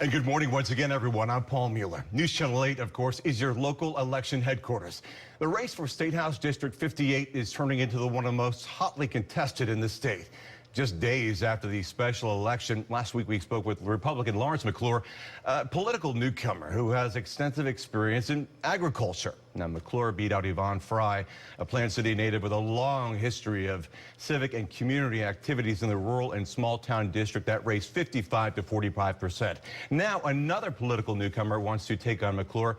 And good morning once again, everyone. I'm Paul Mueller. News Channel 8, of course, is your local election headquarters. The race for State House District 58 is turning into one of the most hotly contested in the state. Just days after the special election, last week we spoke with Republican Lawrence McClure, a political newcomer who has extensive experience in agriculture. Now, McClure beat out Yvonne Fry, a Plant City native with a long history of civic and community activities in the rural and small town district that raised 55 to 45%. Now, another political newcomer wants to take on McClure,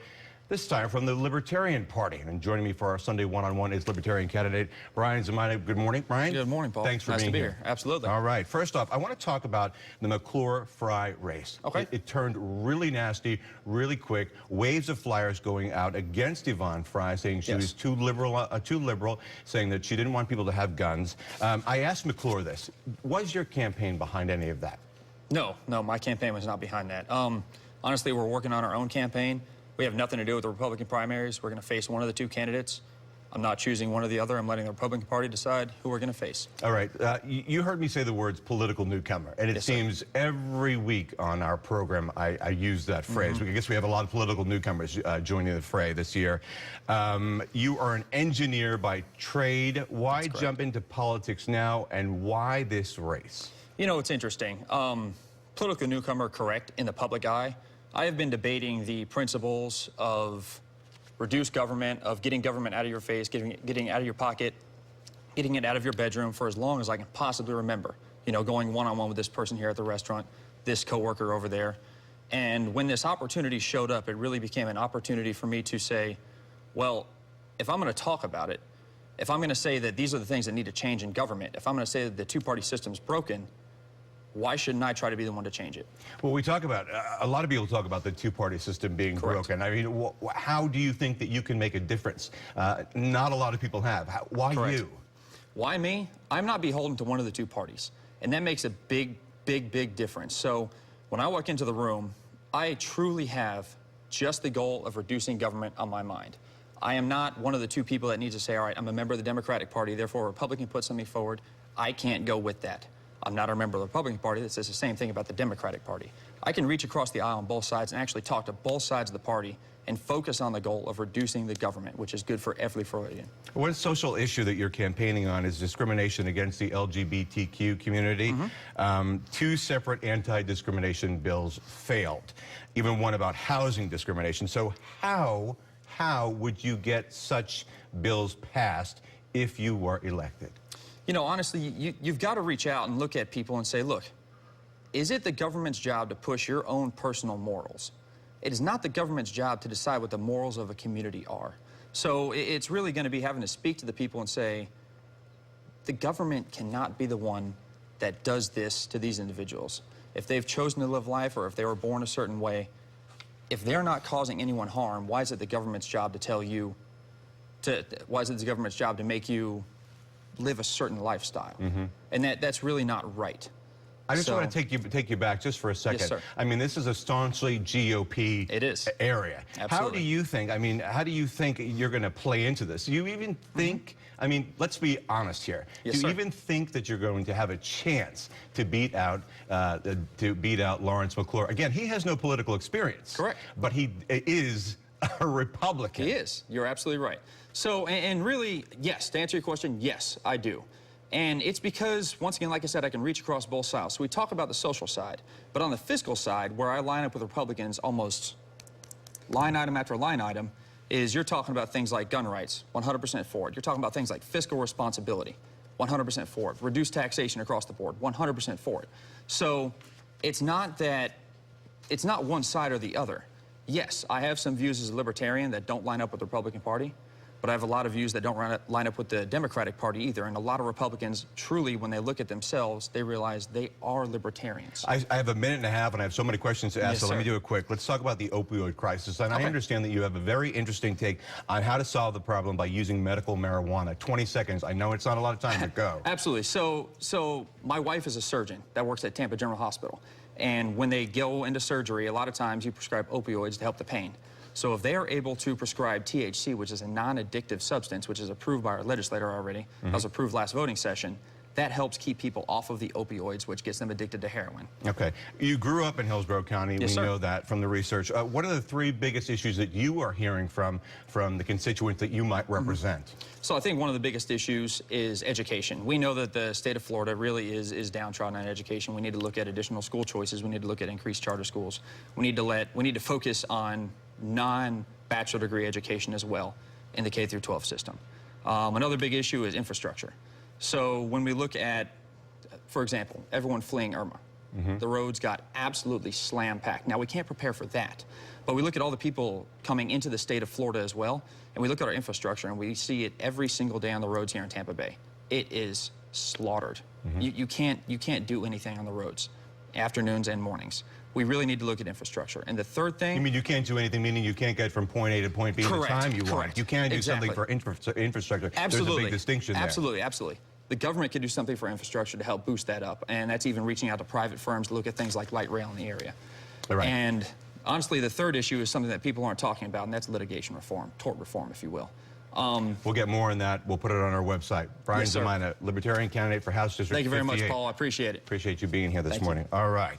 this time from the Libertarian Party. And joining me for our Sunday one-on-one is Libertarian candidate Bryan Zemina. Good morning, Bryan. Good morning, Paul. Thanks for being here. Absolutely. All right. First off, I want to talk about the McClure-Fry race. Okay. It turned really nasty, really quick. Waves of flyers going out against Yvonne Fry, saying she was too liberal, saying that she didn't want people to have guns. I asked McClure this. Was your campaign behind any of that? No, my campaign was not behind that. Honestly, we're working on our own campaign. We have nothing to do with the Republican primaries. We're going to face one of the two candidates. I'm not choosing one or the other. I'm letting the Republican Party decide who we're going to face. All right. You heard me say the words political newcomer, and it seems every week on our program I use that phrase. I guess we have a lot of political newcomers joining the fray this year. You are an engineer by trade. Why jump into politics now, and why this race? You know, it's interesting. Political newcomer, correct, in the public eye. I have been debating the principles of reduced government, of getting government out of your face, getting it out of your pocket, getting it out of your bedroom for as long as I can possibly remember. You know, going one-on-one with this person here at the restaurant, this coworker over there. And when this opportunity showed up, it really became an opportunity for me to say, well, if I'm going to talk about it, if I'm going to say that these are the things that need to change in government, if I'm going to say that the two-party system's broken, why shouldn't I try to be the one to change it? Well, we talk about, a lot of people talk about the two-party system being broken. I mean, how do you think that you can make a difference? Not a lot of people have. Why you? Why me? I'm not beholden to one of the two parties. And that makes a big difference. So when I walk into the room, I truly have just the goal of reducing government on my mind. I am not one of the two people that needs to say, all right, I'm a member of the Democratic Party, therefore a Republican puts something forward. I can't go with that. I'm not a member of the Republican Party that says the same thing about the Democratic Party. I can reach across the aisle on both sides and actually talk to both sides of the party and focus on the goal of reducing the government, which is good for every Floridian. One social issue that you're campaigning on is discrimination against the LGBTQ community. Two separate anti-discrimination bills failed, even one about housing discrimination. So how would you get such bills passed if you were elected? You know, honestly, you've got to reach out and look at people and say, look, is it the government's job to push your own personal morals? It is not the government's job to decide what the morals of a community are. So it's really going to be having to speak to the people and say, the government cannot be the one that does this to these individuals. If they've chosen to live life or if they were born a certain way, if they're not causing anyone harm, why is it the government's job to tell you, why is it the government's job to make you live a certain lifestyle? And that's really not right. I just want to take you back just for a second. Yes, sir. I mean, this is a staunchly GOP area. Absolutely. How do you think, how do you think you're going to play into this? Do you even think, I mean, let's be honest here. Yes, do you sir. even think that you're going to have a chance to beat out Lawrence McClure? Again, he has no political experience. Correct. But he is a Republican. He is. You're absolutely right. So, and really, yes, to answer your question, yes, I do. And it's because, once again, like I said, I can reach across both sides. So we talk about the social side. But on the fiscal side, where I line up with Republicans almost line item after line item, is you're talking about things like gun rights, 100% for it. You're talking about things like fiscal responsibility, 100% for it. Reduced taxation across the board, 100% for it. So it's not one side or the other. Yes, I have some views as a libertarian that don't line up with the Republican Party, but I have a lot of views that don't line up with the Democratic Party either. And a lot of Republicans, truly, when they look at themselves, they realize they are libertarians. I have a minute and a half, and I have so many questions to ask, Yes, so sir. let me do it quick. Let's talk about the opioid crisis. And I understand that you have a very interesting take on how to solve the problem by using medical marijuana. 20 seconds. I know it's not a lot of time, but go. Absolutely. So my wife is a surgeon that works at Tampa General Hospital. And when they go into surgery, a lot of times you prescribe opioids to help the pain. So if they are able to prescribe THC, which is a non-addictive substance, which is approved by our legislator already, that was approved last voting session, that helps keep people off of the opioids, which gets them addicted to heroin. Okay. You grew up in Hillsborough County. Yes, we sir. know that from the research. What are the three biggest issues that you are hearing from the constituents that you might represent? So I think one of the biggest issues is education. We know that the state of Florida really is downtrodden on education. We need to look at additional school choices. We need to look at increased charter schools. We need to focus on non-bachelor degree education as well in the K through 12 system. Another big issue is infrastructure. So when we look at, for example, everyone fleeing Irma, the roads got absolutely slam-packed. Now, we can't prepare for that, but we look at all the people coming into the state of Florida as well, and we look at our infrastructure, and we see it every single day on the roads here in Tampa Bay. It is slaughtered. You can't do anything on the roads, afternoons and mornings. We really need to look at infrastructure. And the third thing... You mean you can't do anything, meaning you can't get from point A to point B in the time you want? You can't do something for infrastructure. Absolutely. There's a big distinction there. Absolutely, absolutely. The government could do something for infrastructure to help boost that up, and that's even reaching out to private firms to look at things like light rail in the area. Right. And honestly, the third issue is something that people aren't talking about, and that's litigation reform, tort reform, if you will. We'll get more on that. We'll put it on our website. Bryan Yes, sir. Zemina, Libertarian candidate for House District 58. Thank you very much, Paul. I appreciate it. Appreciate you being here this Thank you. morning. All right.